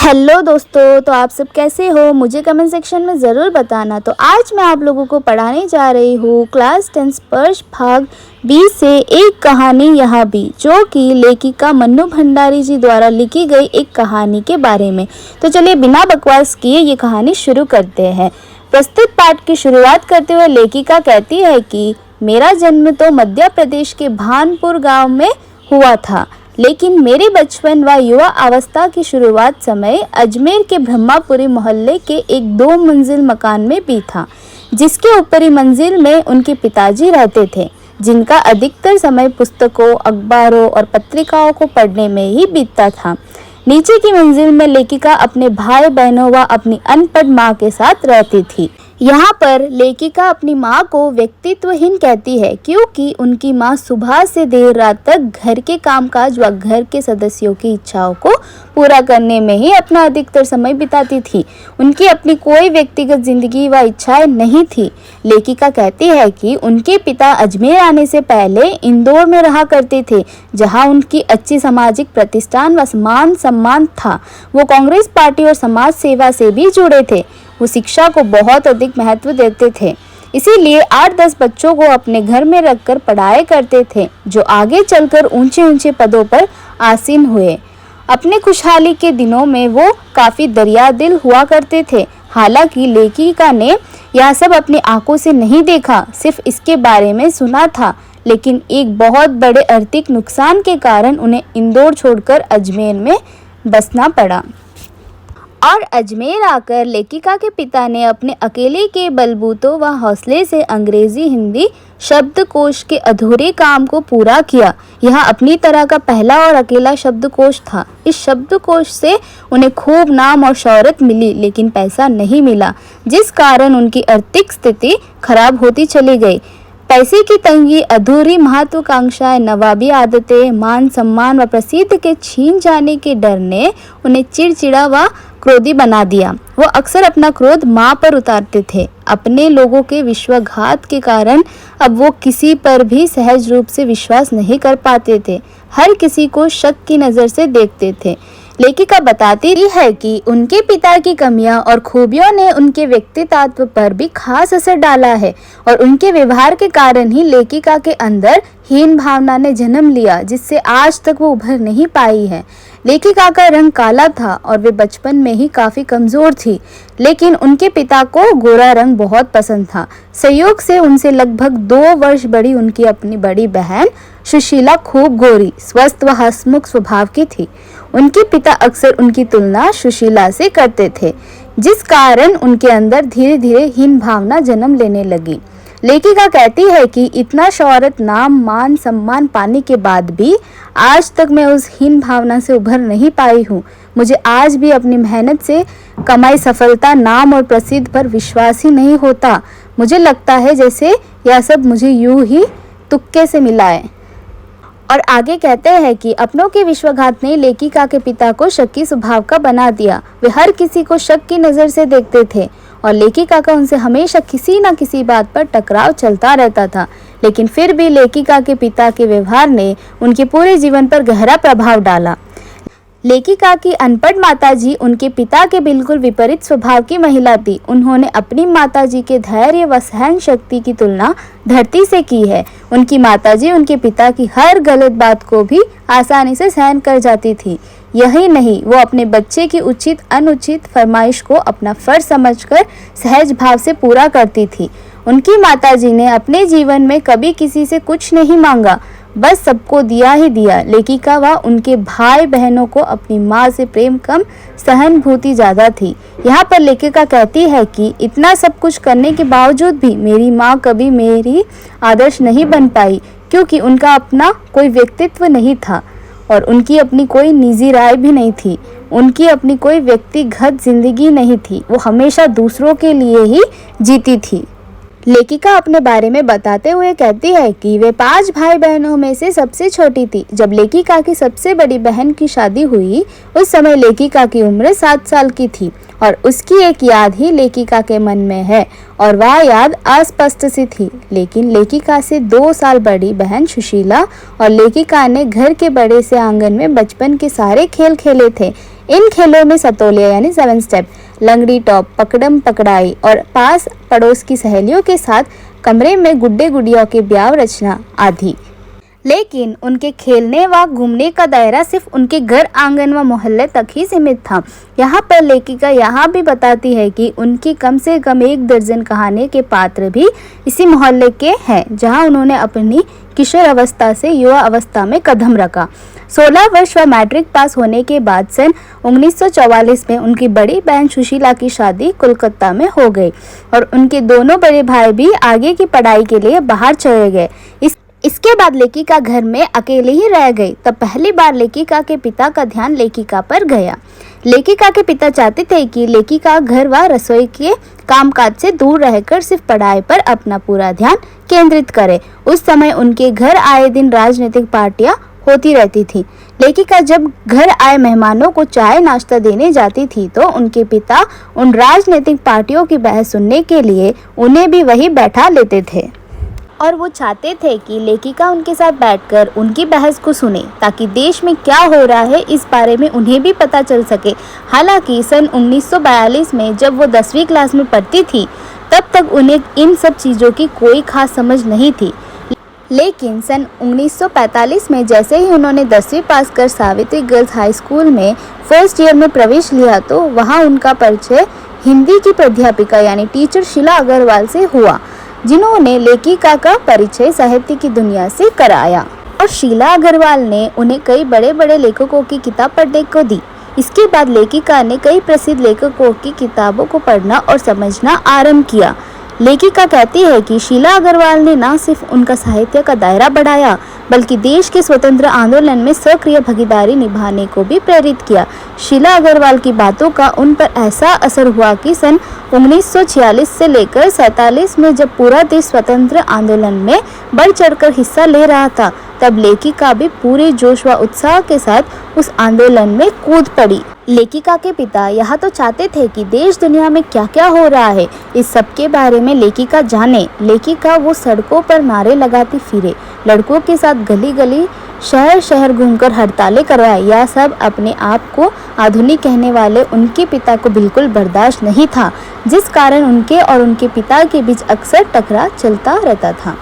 Hello दोस्तों, तो आप सब कैसे हो? मुझे कमेंट सेक्शन में ज़रूर बताना। तो आज मैं आप लोगों को पढ़ाने जा रही हूँ क्लास 10 स्पर्श भाग 20 से एक कहानी यहाँ भी, जो कि लेखिका मन्नू भंडारी जी द्वारा लिखी गई एक कहानी के बारे में। तो चलिए बिना बकवास किए ये कहानी शुरू करते हैं। प्रस्तुत पाठ की शुरुआत करते हुए लेखिका कहती है कि मेरा जन्म तो मध्य प्रदेश के भानपुर गाँव में हुआ था, लेकिन मेरे बचपन व युवा अवस्था की शुरुआत समय अजमेर के ब्रह्मापुरी मोहल्ले के एक 2 मंजिल मकान में भी था, जिसके ऊपरी मंजिल में उनके पिताजी रहते थे, जिनका अधिकतर समय पुस्तकों, अखबारों और पत्रिकाओं को पढ़ने में ही बीतता था। नीचे की मंजिल में लेखिका अपने भाई बहनों व अपनी अनपढ़ माँ के साथ रहती थी। यहाँ पर लेखिका अपनी माँ को व्यक्तित्वहीन कहती है, क्योंकि उनकी माँ सुबह से देर रात तक घर के कामकाज व घर के सदस्यों की इच्छाओं को पूरा करने में ही अपना अधिकतर समय बिताती थी। उनकी अपनी कोई व्यक्तिगत जिंदगी व इच्छाएं नहीं थी। लेखिका कहती है कि उनके पिता अजमेर आने से पहले इंदौर में रहा करते थे, जहाँ उनकी अच्छी सामाजिक प्रतिष्ठान व मान सम्मान था। वो कांग्रेस पार्टी और समाज सेवा से भी जुड़े थे। वो शिक्षा को बहुत अधिक महत्व देते थे, इसीलिए 8-10 बच्चों को अपने घर में रखकर पढ़ाया करते थे, जो आगे चलकर ऊंचे ऊंचे पदों पर आसीन हुए। अपने खुशहाली के दिनों में वो काफ़ी दरियादिल हुआ करते थे। हालांकि लेखिका ने यह सब अपनी आंखों से नहीं देखा, सिर्फ इसके बारे में सुना था, लेकिन एक बहुत बड़े आर्थिक नुकसान के कारण उन्हें इंदौर छोड़कर अजमेर में बसना पड़ा। और अजमेर आकर लेखिका के पिता ने अपने अकेले के बलबूतों व हौसले से अंग्रेजी हिंदी शब्दकोश के अधूरे काम को पूरा किया। यह अपनी तरह का पहला और अकेला शब्दकोश था। इस शब्दकोश से उन्हें खूब नाम और शोहरत मिली, लेकिन पैसा नहीं मिला, जिस कारण उनकी आर्थिक स्थिति खराब होती चली गई। पैसे की तंगी, अधूरी महत्वाकांक्षाएं, नवाबी आदतें, मान सम्मान व प्रसिद्ध के छीन जाने के डर ने उन्हें चिड़चिड़ा व क्रोधी बना दिया। वो अक्सर अपना क्रोध माँ पर उतारते थे। अपने लोगों के विश्वासघात के कारण अब वो किसी पर भी सहज रूप से विश्वास नहीं कर पाते थे। हर किसी को शक की नज़र से देखते थे। लेखिका बताती है कि उनके पिता की कमियां और खूबियों ने उनके व्यक्तित्व पर भी खास असर डाला है, और उनके व्यवहार के कारण ही लेखिका के अंदर हीन भावना ने जन्म लिया, जिससे आज तक वो उभर नहीं पाई है। लेखिका का रंग काला था और वे बचपन में ही काफ़ी कमज़ोर थी, लेकिन उनके पिता को गोरा रंग बहुत पसंद था। संयोग से उनसे लगभग 2 वर्ष बड़ी उनकी अपनी बड़ी बहन सुशीला खूब गोरी, स्वस्थ व हंसमुख स्वभाव की थी। उनके पिता अक्सर उनकी तुलना सुशीला से करते थे, जिस कारण उनके अंदर धीरे धीरे हीन भावना जन्म लेने लगी। लेखिका कहती है कि इतना शोहरत, नाम, मान सम्मान पाने के बाद भी आज तक मैं उस हीन भावना से उभर नहीं पाई हूँ। मुझे आज भी अपनी मेहनत से कमाई सफलता, नाम और प्रसिद्ध पर विश्वास ही नहीं होता। मुझे लगता है जैसे यह सब मुझे यूं ही तुक्के से मिला है। और आगे कहते हैं कि अपनों के विश्वासघात ने लेखिका के पिता को शक्की स्वभाव का बना दिया। वे हर किसी को शक की नज़र से देखते थे, और लेखिका का उनसे हमेशा किसी न किसी बात पर टकराव चलता रहता था। लेकिन फिर भी लेखिका के पिता के व्यवहार ने उनके पूरे जीवन पर गहरा प्रभाव डाला। लेखिका की अनपढ़ माताजी उनके पिता के बिल्कुल विपरीत स्वभाव की महिला थी। उन्होंने अपनी माताजी के धैर्य व सहन शक्ति की तुलना धरती से की है। उनकी माताजी उनके पिता की हर गलत बात को भी आसानी से सहन कर जाती थी। यही नहीं, वो अपने बच्चे की उचित अनुचित फरमाइश को अपना फर्ज समझकर सहज भाव से पूरा करती थी। उनकी माताजी ने अपने जीवन में कभी किसी से कुछ नहीं मांगा, बस सबको दिया ही दिया। लेखिका व उनके भाई बहनों को अपनी माँ से प्रेम कम, सहानुभूति ज़्यादा थी। यहाँ पर लेखिका कहती है कि इतना सब कुछ करने के बावजूद भी मेरी माँ कभी मेरी आदर्श नहीं बन पाई, क्योंकि उनका अपना कोई व्यक्तित्व नहीं था और उनकी अपनी कोई निजी राय भी नहीं थी। उनकी अपनी कोई व्यक्तिगत जिंदगी नहीं थी। वो हमेशा दूसरों के लिए ही जीती थी। लेखिका अपने बारे में बताते हुए कहती है कि वे 5 भाई बहनों में से सबसे छोटी थी। जब लेखिका की सबसे बड़ी बहन की शादी हुई, उस समय लेखिका की उम्र 7 साल की थी, और उसकी एक याद ही लेखिका के मन में है, और वह याद अस्पष्ट सी थी। लेकिन लेखिका से 2 साल बड़ी बहन सुशीला और लेखिका ने घर के बड़े से आंगन में बचपन के सारे खेल खेले थे। इन खेलों में सतोलिया यानी 7 स्टेप, लंगड़ी टॉप, पकड़म पकड़ाई और पास पड़ोस की सहेलियों के साथ कमरे में गुड्डे गुड़ियों के ब्याह रचना आदि। लेकिन उनके खेलने व घूमने का दायरा सिर्फ उनके घर आंगन व मोहल्ले तक ही सीमित था। यहाँ पर लेखिका यहाँ भी बताती है कि उनकी कम से कम 1 दर्जन कहानी के पात्र भी इसी मोहल्ले के हैं, जहाँ उन्होंने अपनी किशोर अवस्था से युवा अवस्था में कदम रखा। 16 वर्ष व मैट्रिक पास होने के बाद सन 1944 में उनकी बड़ी बहन सुशीला की शादी कोलकाता में हो गई और उनके दोनों बड़े भाई भी आगे की पढ़ाई के लिए बाहर चले गए। इसके बाद लेखिका घर में अकेले ही रह गई। तब पहली बार लेखिका के पिता का ध्यान लेखिका पर गया। लेखिका के पिता चाहते थे कि लेखिका घर व रसोई के कामकाज से दूर रहकर सिर्फ पढ़ाई पर अपना पूरा ध्यान केंद्रित करे। उस समय उनके घर आए दिन राजनीतिक पार्टियां होती रहती थी। लेखिका जब घर आए मेहमानों को चाय नाश्ता देने जाती थी तो उनके पिता उन राजनीतिक पार्टियों की बहस सुनने के लिए उन्हें भी वही बैठा लेते थे और वो चाहते थे कि लेखिका उनके साथ बैठकर उनकी बहस को सुने ताकि देश में क्या हो रहा है इस बारे में उन्हें भी पता चल सके। हालांकि सन 1942 में जब वो 10वीं क्लास में पढ़ती थी तब तक उन्हें इन सब चीज़ों की कोई खास समझ नहीं थी। लेकिन सन 1945 में जैसे ही उन्होंने 10वीं पास कर सावित्री गर्ल्स हाई स्कूल में फर्स्ट ईयर में प्रवेश लिया तो वहाँ उनका परिचय हिंदी की प्राध्यापिका यानी टीचर शीला अग्रवाल से हुआ, जिन्होंने लेखिका का परिचय साहित्य की दुनिया से कराया और शीला अग्रवाल ने उन्हें कई बड़े बड़े लेखकों की किताब पढ़ने को दी। इसके बाद लेखिका ने कई प्रसिद्ध लेखकों की किताबों को पढ़ना और समझना आरंभ किया। लेखिका कहती है कि शीला अग्रवाल ने न सिर्फ उनका साहित्य का दायरा बढ़ाया बल्कि देश के स्वतंत्र आंदोलन में सक्रिय भागीदारी निभाने को भी प्रेरित किया। शीला अग्रवाल की बातों का उन पर ऐसा असर हुआ कि सन 1946 से लेकर 47 में जब पूरा देश स्वतंत्र आंदोलन में बढ़ चढ़कर हिस्सा ले रहा था तब लेखिका भी पूरे जोश व उत्साह के साथ उस आंदोलन में कूद पड़ी। लेखिका के पिता यह तो चाहते थे कि देश दुनिया में क्या क्या हो रहा है इस सब के बारे में लेखिका जाने। लेखिका वो सड़कों पर नारे लगाती फिरे, लड़कों के साथ गली गली शहर शहर घूमकर हड़तालें करवाए। यह सब अपने आप को आधुनिक कहने वाले उनके पिता को बिल्कुल बर्दाश्त नहीं था, जिस कारण उनके और उनके पिता के बीच अक्सर टकराव चलता रहता था।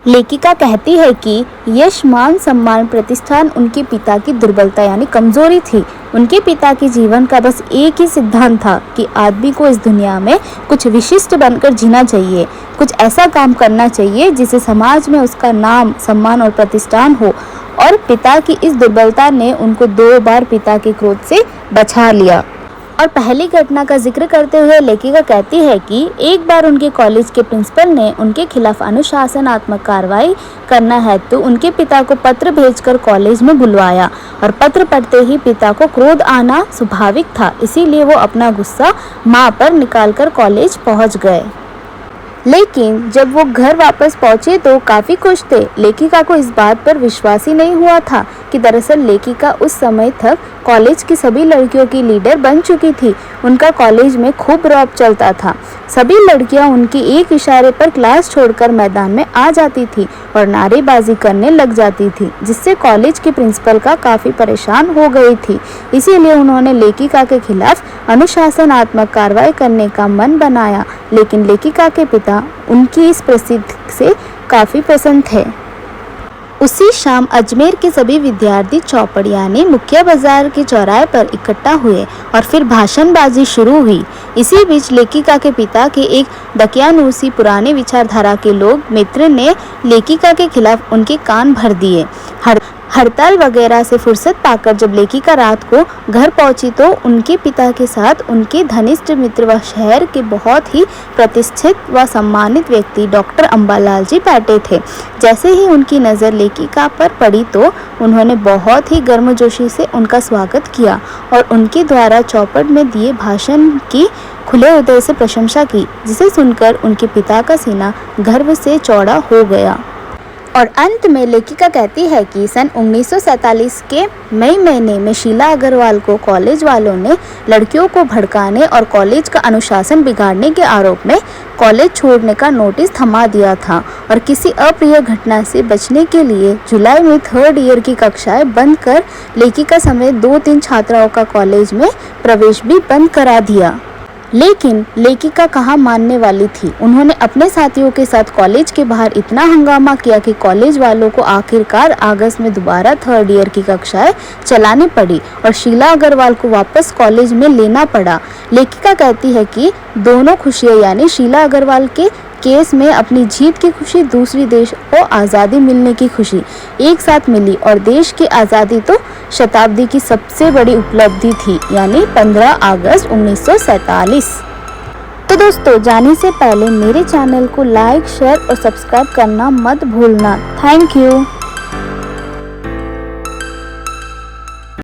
लेखिका कहती है कि यश, मान, सम्मान, प्रतिष्ठान उनके पिता की दुर्बलता यानी कमजोरी थी। उनके पिता के जीवन का बस एक ही सिद्धांत था कि आदमी को इस दुनिया में कुछ विशिष्ट बनकर जीना चाहिए, कुछ ऐसा काम करना चाहिए जिससे समाज में उसका नाम, सम्मान और प्रतिष्ठान हो। और पिता की इस दुर्बलता ने उनको 2 बार पिता के क्रोध से बचा लिया। और पहली घटना का जिक्र करते हुए लेखिका कहती है कि एक बार उनके कॉलेज के प्रिंसिपल ने उनके खिलाफ अनुशासनात्मक कार्रवाई करना है तो उनके पिता को पत्र भेजकर कॉलेज में बुलवाया और पत्र पढ़ते ही पिता को क्रोध आना स्वाभाविक था, इसीलिए वो अपना गुस्सा मां पर निकालकर कॉलेज पहुंच गए। लेकिन जब वो घर वापस पहुंचे तो काफ़ी खुश थे। लेखिका को इस बात पर विश्वास ही नहीं हुआ था कि दरअसल लेखिका उस समय तक कॉलेज की सभी लड़कियों की लीडर बन चुकी थी। उनका कॉलेज में खूब रौब चलता था। सभी लड़कियां उनके एक इशारे पर क्लास छोड़कर मैदान में आ जाती थी और नारेबाजी करने लग जाती थी, जिससे कॉलेज के प्रिंसिपल का काफ़ी परेशान हो गई थी। इसीलिए उन्होंने लेखिका के खिलाफ अनुशासनात्मक कार्रवाई करने का मन बनाया। लेकिन लेखिका के पिता उनकी इस प्रसिद्धि से काफ़ी प्रसन्न थे। उसी शाम अजमेर के सभी विद्यार्थी चौपड़ यानी मुख्य बाजार के चौराहे पर इकट्ठा हुए और फिर भाषणबाजी शुरू हुई। इसी बीच लेखिका के पिता के एक दकियानूसी पुराने विचारधारा के लोग मित्र ने लेखिका के खिलाफ उनके कान भर दिए। हड़ताल वगैरह से फुर्सत पाकर जब लेखिका रात को घर पहुंची तो उनके पिता के साथ उनके घनिष्ठ मित्र व शहर के बहुत ही प्रतिष्ठित व सम्मानित व्यक्ति डॉक्टर अंबालाल जी बैठे थे। जैसे ही उनकी नज़र लेखिका पर पड़ी तो उन्होंने बहुत ही गर्मजोशी से उनका स्वागत किया और उनके द्वारा चौपड़ में दिए भाषण की खुले हृदय से प्रशंसा की, जिसे सुनकर उनके पिता का सीना गर्व से चौड़ा हो गया और अंत में लेखिका कहती है कि सन 1947 के मई महीने में शीला अग्रवाल को कॉलेज वालों ने लड़कियों को भड़काने और कॉलेज का अनुशासन बिगाड़ने के आरोप में कॉलेज छोड़ने का नोटिस थमा दिया था और किसी अप्रिय घटना से बचने के लिए जुलाई में 3rd ईयर की कक्षाएं बंद कर लेखिका समेत 2-3 छात्राओं का कॉलेज में प्रवेश भी बंद करा दिया। लेकिन लेखिका कहाँ मानने वाली थी। उन्होंने अपने साथियों के साथ कॉलेज के बाहर इतना हंगामा किया कि कॉलेज वालों को आखिरकार अगस्त में दोबारा 3rd ईयर की कक्षाएं चलानी पड़ी और शीला अग्रवाल को वापस कॉलेज में लेना पड़ा। लेखिका कहती है कि दोनों खुशियां यानी शीला अग्रवाल के केस में अपनी जीत की खुशी, दूसरी देश को आज़ादी मिलने की खुशी एक साथ मिली और देश की आज़ादी तो शताब्दी की सबसे बड़ी उपलब्धि थी यानी 15 अगस्त 1947। तो दोस्तों, जाने से पहले मेरे चैनल को लाइक, शेयर और सब्सक्राइब करना मत भूलना। Thank you.